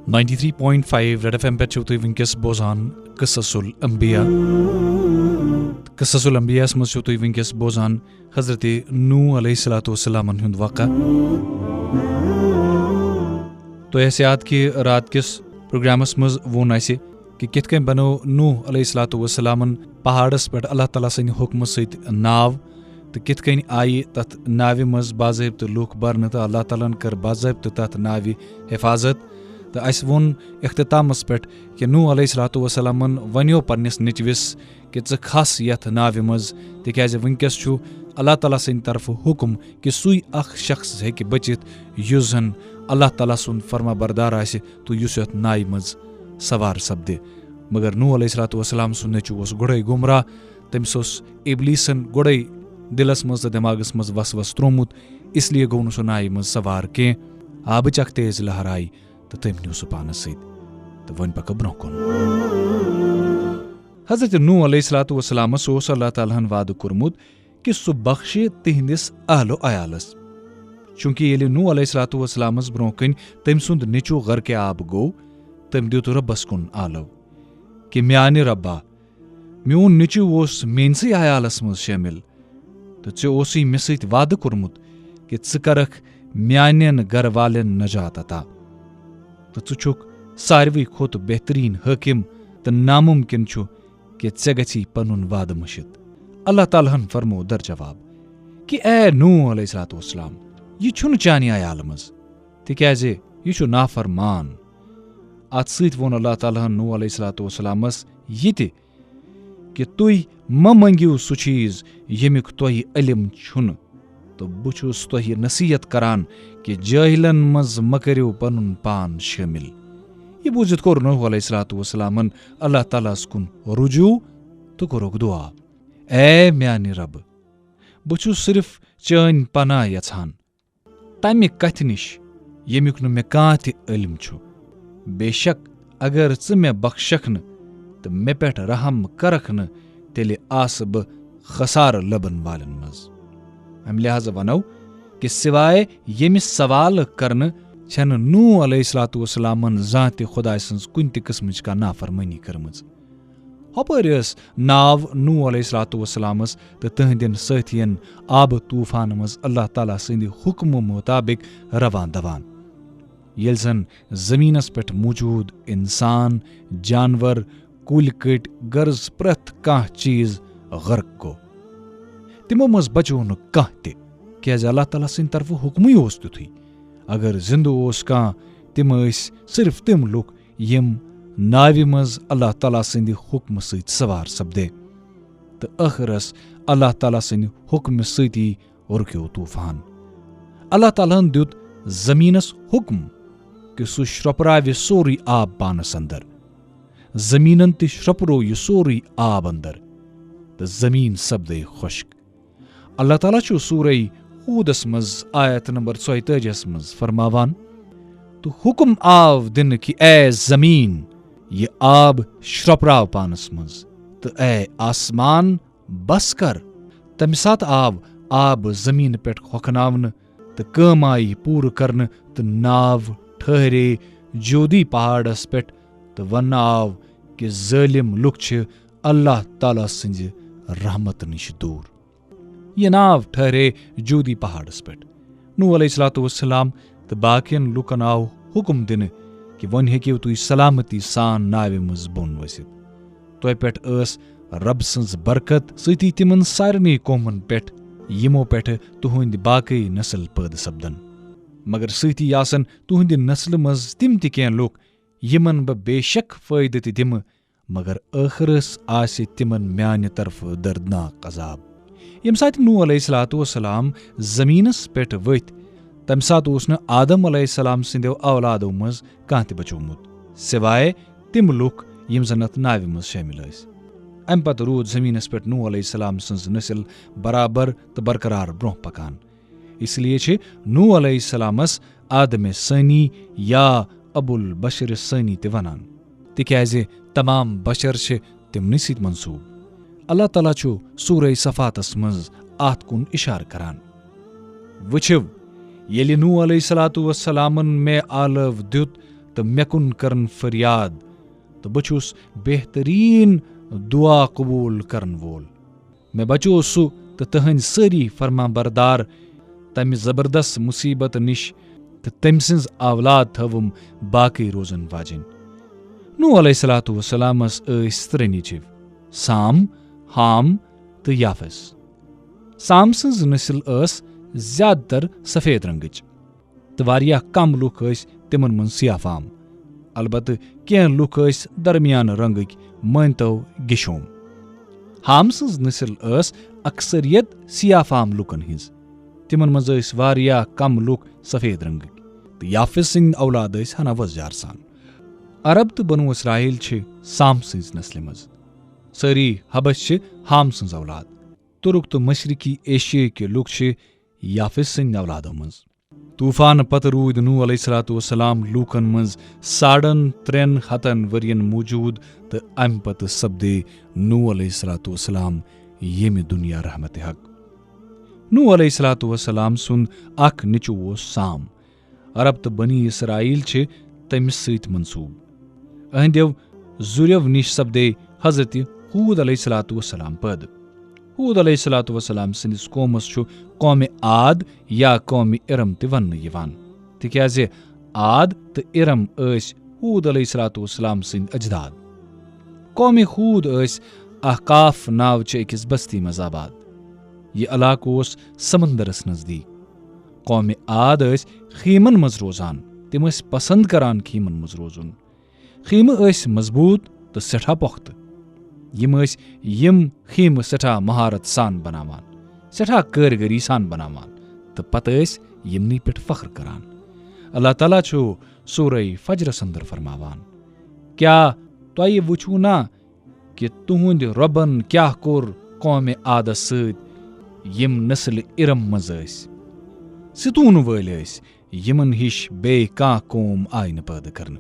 93.5 red FM पे तुम वनकस बोजान क़िस्सुल अंबिया क़िस्सुल अंबिया मज तुम वनकस बोजान हजरत नूह अलैहिस्सलातु वस्सलाम हुंद वाक़ा। तो याद कि रात किस प्रोग्रामस मज वोन आसे कि कित कन बनो नूह अलैहिस्सलातु वस्सलामन पहाड़स पे अल्लाह ताला सनि हुक्म सहित नाव तो कित कन आई तथ नावि मज बाज़ाबित लूख बरन तो अल्लाह तालन कर बाज़ाबित तथ नावि हिफाजत। तो अस वोन इख्तितामस पे कि नूह अलैहिस्सलातु वस्सलामन वनियो पन्निस निचविस कि च खस यथ नावि मज तिक्याज वनकस छु अल्लाह ताला सनि तरफ हुक्म कि सुई अख शख्स हेकि बचित युस जन अल्लाह ताला सुन फरमा बरदार आसे तो युस यथ नावि मज सवार सपदे। मगर नूह अलैहिस्सलातु वस्सलाम सुन नेचु ओस गुड़े गुमराह तमिस ओस इब्लीसन गुड़े दिलस मज तो दिमागस मज वसवस त्रोमुत इसलिए गो सह नावि मज सवार के आबच अख तेज लहर आई तो तम न्यू सह पानस सत तो वन पक ब्रोह कुन। हजरत नूह अलैहिस्सलातु वस्सलामस ओस अल्लाह तालाहन वाद कोरमुत कि सह बख्शे तिहंदिस अहलो अयालस। चूंकि येले नूह अलैहिस्सलातु वस्सलामस ब्रोह कन तम सुंद निचु गर्के आब गो तम दित रब्बस कुन आलो कि म्याने रब्बा म्यून निचु ओस मेनसै अयालस मज शामिल तो ऐ ओसी मे सत वाद कोरमुत कि च करख म्यानन गर वालेन नजात अता तो च छुक सारवी खोत बेहतरीन हकीम तो नामुमकिन छु कि ऐ गछि पनुन वाद मुशित। अल्लाह तालाहन फरमो दर जवाब कि ए नूह अलैहिस्सलातु वस्सलाम यह छुन चानि अयाल मज तिक्याज यह छु नाफरमान। अत सत वोन अल्लाह तालाहन नूह अलैहिस्सलातु वस्सलामस यह कि तुई म मंगियो सु चीज यमिक तुह इल्म छुन तो बुछुस तुह नसीहत करान कि जाहिलन मज म करियो पनुन पान शामिल। यह बूझित कोर नूह अलैहिस्सलातु वस्सलामन अल्लाह तालास कुन रुजू तो कोरुक दुआ ए म्यानि रब बुछुस सिर्फ चान पनाह यछान तमि कथ निश यमिक नु मे कां ते इल्म छु। बेशक अगर च मे बख्शख न तो मे पेठ रहम करख न तेले आस ब खसार लबन वालन मज। अम लिहाजा वनो कि सिवाय यमिस सवाल करन छन नूह अलैहिस्सलातु वस्सलामन जाते खुदा सन्स कुन ते किस्मच का नाफरमानी करमज। हपर नाव नूह अलैहिस्सलातु वस्सलामस तो तहंदिन साथियन आब तूफान मज अल्लाह ताला सन्द हुक्म मुताबिक रवान दवान येल जन जमीनस पे मौजूद इंसान जानवर कुल कट गर्ज प्रथ कह चीज गर्क गो तिमो मज बचो न कह ते क्या अल्लाह ताला सन्द तरफ हुक्म ओस तुथी अगर जिंदो ओस कह तिम सिर्फ तिम लुक यम नावि मज अल्लाह ताला सन्द हुक्म सत सवार सपदे तो आखिरस अल्लाह ताला सन्द हुक्म सती रुक्यो तूफान। अल्लाह तालाहन दित जमीनस हुक्म कि सह श्रपराव सोरी आब पानस अंदर जमीनन ते श्रपरो यह सोरी आब अंदर तो जमीन सपदे खुश्क। अल्लाह ताला छु सूरह हूदस मज आयत नंबर 44 मज फरमावान तो हुक्म आव दिन कि ए जमीन ये आब श्रपराव पानस मज तो ए आसमान बस कर तमि सात आब जमीन पे खोखनावन तो कम आई पूर करन तो नाव ठहरे जोदी पहाड़स पे तो वन आव कि जालिम लुक छ अल्लाह ताला सन्ज रहमत निश दूर। यह नाव ठहरे जोदी पहाड़स पे नूह अलैहिस्सलातु वस्सलाम तो बाकियन लुकन आव हुक्म दिन कि वन हेकियो तुई सलामती सान नावि मज बोन वसित तुह पे रब सन्ज बरकत सती तिमन सारनी कौमन पे यमो पे तुहंद बाकी नस्ल पैद सपदन मगर सती आसन तुहंद नस्ल मज तिम ति कैं लुक यमन ब बेशक फायदे ति दिम मगर आखिरस आसे तिमन म्यान तरफ दर्दनाक अजाब। यम सात नूह अलैहिस्सलातु वस्सलाम जमीनस पे वथ तम सात ओस न आदम अलैहिस्सलाम सिंदो औलादो मज कां ते बचोमुत सिवाय तिम लुक यम जन्नत नावि मज शामिल अस। अम पत रूद जमीनस पे नूह अलैहिस्सलाम सन्ज नस्ल बराबर तो बरकरार ब्रोह पकान इसलिए छे नूह अलैहिस्सलामस आदम सनी या अबुल बशर सनी ते वनान तिक्याज तमाम बशर छे तिमनि सित मंसूब। अल्लाह ताला छु सूरह सफातस मज आत कुन इशार करान वुछिव येलि नूह अलैहिस्सलातु वस्सलामन मे आलव द्युत तो मे कुन करन फरियाद तो बह छुस बेहतरीन दुआ कबूल करन वोल। मे बचो सु तो तहंद सारी फरमा बरदार तमि जबरदस्त मुसीबत निश तो तम सिंज औलाद थवम बाकी रोजन वाजिन। नूह अलैहिस्सलातु वस्सलामस ऐस त्रे निचिव साम, हाम तो याफस। साम सिंज नस्ल ऐस ज्यादातर सफेद रंगच तो वारिया कम लुक ऐस तिमन मन सियाफाम, अलबत्ते कें लुक ऐस दरमियान रंगक मानतो गिशोम। हाम सिंज नस्ल ऐस अक्सरियत सियाफाम लुकन हिंज, तिमन मज ऐस वारिया कम लुक सफेद रंगक तो याफिस सिंह औलाद ऐस हना वजार सान। अरब तो बनु इसराइल छ साम सिंज नस्ल मज, सारी हबश छ हाम सिंज औलाद, तुर्क तो मशरिकी एशिया के लुक छ याफिस सिंह औलादों मज। तूफान पत रूद नूह अलैहिस्सलातु वस्सलाम लूकन मज 350 वरियन मौजूद तो अम पत सपदे नूह अलैहिस्सलातु वस्सलाम येमि दुनिया रहमत हक। नूह अलैहिस्सलातु वस्सलाम सुन अख निचु वो साम, अरब तो बनी इसराइल छ तमिस सत मंसूब। अहंदेव जुरेव निश सपदे हजरत हूद अलैहिस्सलातु वस्सलाम पद। हूद अलैहिस्सलातु वस्सलाम सिंदिस कौमस छु कौम आद या कौम इरम ते वन यवान, तिक्याजे आद तो इरम ऐस हूद अलैहिस्सलातु वस्सलाम सिंद अजदाद। कौम हूद ऐस अहकाफ नाव च अकिस बस्ती मज आबाद, यह इलाक ओस समंदरस नजदीक। कौम आद ऐस खीमन मज रोजान, तिम ऐस पसंद करान खीमन मज रोजुन। खीम ऐस मजबूत तो सेठा पुख्त, यम खीम सेठा महारत सान बनावान, सेठा कारीगरी सान बनावान तो पत ऐस यमनी पे फख्र करान। अल्लाह ताला छो सूरह फजर अंदर फरमावान, क्या तुय वुचू ना कि तुहुंद रबन क्या कोर कौम आदस सत यम नस्ल इरम मज ऐस, सितून वल ऐस, यमन हिश बे कां कौम आय न पैदा करन।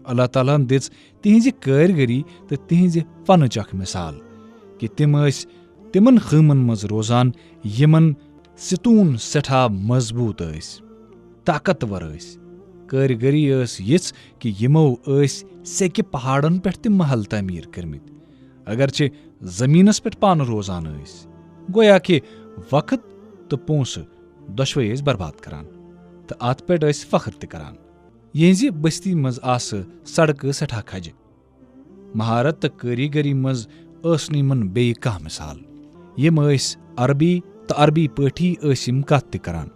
अल्लाह ताला दिस तिहंज कारीगरी तो तिहंज फनच अख मिसाल कि तिमन खीमन मज रोजान यमन सितून सेठा मजबूत ऐस, ताकतवर ऐस। कारीगरी ऐस यिच कि यमो ऐस सेकि पहाड़न पे तिम महल तमीर करमित, अगरचे जमीनस पे पान रोजान ऐस। गोया कि वक्त तो पोंस दशवे ऐस बर्बाद करान तो अत पे ऐस फख्र ते करान। यहंज बस्ती मज आस सड़क सेठा खज, महारत तो कारीगरी मज ऐस निमन बे कह मिसाल। यम ऐस अरबी तो अरबी पठी ऐस यम कत ते करान।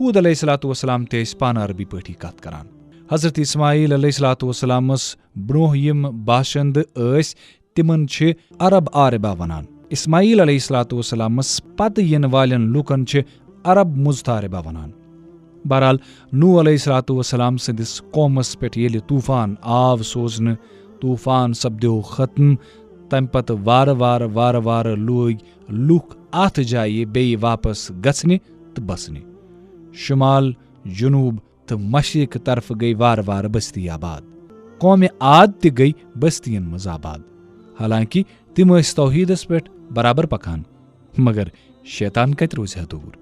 हूद अलैहिस्सलातु वस्सलाम ते ऐस पान अरबी पठी कत करान। हजरत इस्माइल अलैहिस्सलातु वस्सलामस ब्रोह यम बाशिंद ऐस तिमन छ अरब आरबा वनान। इस्माइल अलैहिस्सलातु वस्सलामस पत यन वालन लुकन छ अरब मुजतारबा वनान। बहरहाल नूह अलैहिस्सलातु वस्सलाम सिंदिस कौमस पे येलि तूफान आव सोजन, तूफान सपद्यो खत्म, तम पत वार वार लोग लुक अथ जाय बे वापस गसने तो बसने। शुमाल, जुनूब तो मशरिक तरफ गई वार वार बस्ती आबाद। कौम आद ते गई बस्तियन मज आबाद, हालांकि तिम ऐस तौहीदस पे बराबर पकान, मगर शैतान कत रोज दूर।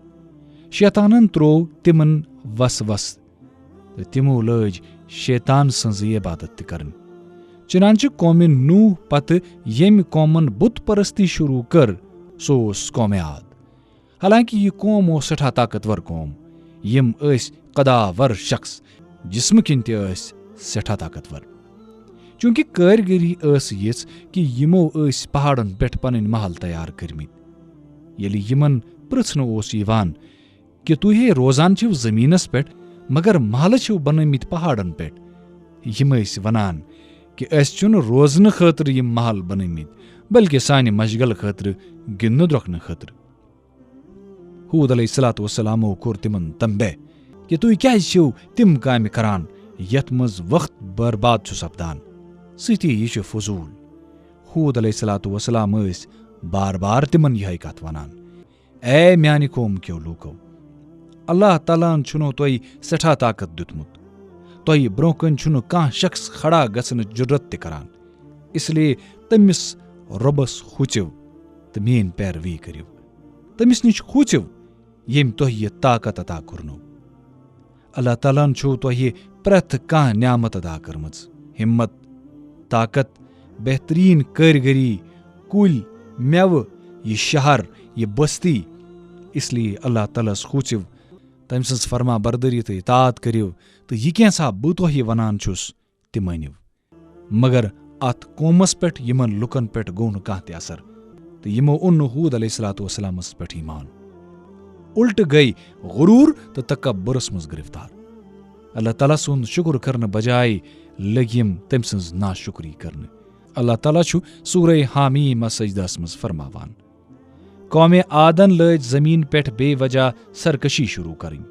शैतानन त्रोव तिमन वस तो तिमो लज शैतान सज इबादत करन। चुनांचे कौम नूह पत यम कौमन बुत परस्ती शुरू कर सो कौम आद। हालांकि यह कौम ओस सठा ताकतवर कौम, यम ऐस कदावर शख्स, जिस्म किन ते ऐस सठा ताकतवर। चूंकि कारीगरी ऐस यिच कि यमो ऐस पहाड़न पे पन महल तैयार करमित। यलि यमन पृछन ओस यिवान कि तुहे रोजान छिव जमीनस पे मगर महल छिव बनमित पहाड़न पे, यम ऐस वनान कि अस चुन रोजन खतर यम महल बनमित, बल्कि सानि मशगल खतर गिन द्रोखन खतर। हूद अलैहिस्सलातु वस्सलामो कोर तिमन तंबे कि तुय क्या छिव तिम काम करान यथ मज वक्त बर्बाद छु सपदान, सती यह छु फजूल। हूद अलैहिस्सलातु वस्सलाम ऐस बार बार तिमन यह कथ वनान, ए म्यानि कौम क्यों लूको, अल्लाह तालान छुनो तोय सठा ताकत दुतमुत, तोय ब्रोकन छुनो कां शख्स खड़ा गसन जुर्रत ते करान, इसलिए तमिस रबस खुचिव तो मेन पैरवी करिव, तमिस निश खुचिव यम तोह यह ताकत अता करनो। अल्लाह ताला छु तोहे प्रथ कह न्यामत अदा करमज, हिम्मत, ताकत, बेहतरीन कारीगरी, कुल, मेव, ये शहर, ये बस्ती। इसलिए अल्लाह ताला खूचिव तम सज फरमा बरदरी तो इतात करिव तो यह कैसा बह तोहे वनान छुस ते मानिव। मगर अत कौमस पेट यमन लुकन पेट गो न कह असर तो यमो उन हूद अलैहिस्सलातु पेट ईमान। उल्ट गई गुरूर तो तकब्बुरस मज गिरफ्तार। अल्लाह ताला सुंद शुक्र करने बजाय लग यम तम सज नाशुक्री करने। अल्लाह ताला छु सूरह हामीम सजदस मज फरमावान, कौमे आदन लज जमीन पेट बेवजह सरकशी शुरू करें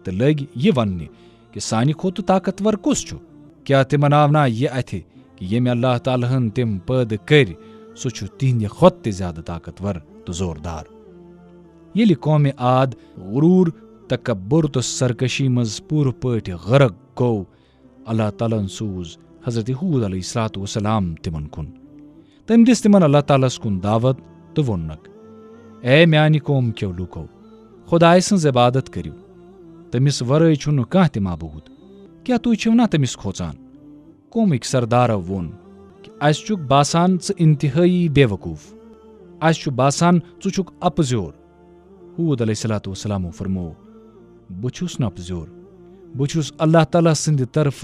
तो लग ये वन्ने कि सानि खोत ताकतवर कुस छु, क्या तिमन आवना ये अथे कि येमे अल्लाह तालहन तिम पैद कर सु छु तिहंदे खुद ते ज्यादा ताकतवर तो जोरदार। ये कौमे आद गुरूर, तकब्बुर तो सरकशी मज पूर पट गरक गो, अल्लाह तालन सूज हजरत हूद अलैहिस्सलाम तिमन कुन। तम दिस तिमन अल्लाह तालस कुन दावत तो वोन्नक, ए म्यानि कौम क्यों लूको, खुदाय सज इबादत करियो, तमिस वरय छु कह ते माबूद, क्या तुय छो ना तमिस खोचान। कौमिक सरदार वोन कि अस छुक बासान च इंतहाई बेवकूफ, अस छु बासान छु छुक अपजोर। हूद अलैहिस्सलाम फरमो, बुछुस न अपजोर, बुछुस अल्लाह ताला सिंद तरफ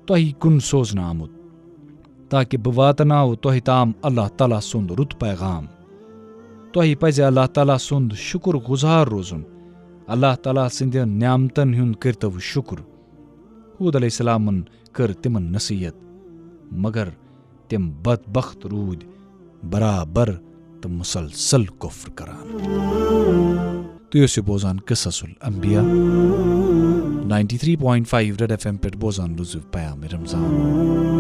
तोहि कुन सोजन आमुद ताकि बह वातनाओ तोहि ताम अल्लाह ताला सुंद रुत पैगाम। तोहि पजे अल्लाह ताला सुंद शुक्र गुजार रोजुन, अल्लाह ताला सिंद न्यामतन हुंद करतव शुक्र। हूद अलैहिस्सलामन कर तिमन नसीहत, मगर तिम बदबख्त रूद बराबर तो मुसलसल कुफ्र करान। तो ये बोजान क़िससुल अंबिया 93.5 रेड FM पे बोजान लुज़ुफ पयाम रमजान।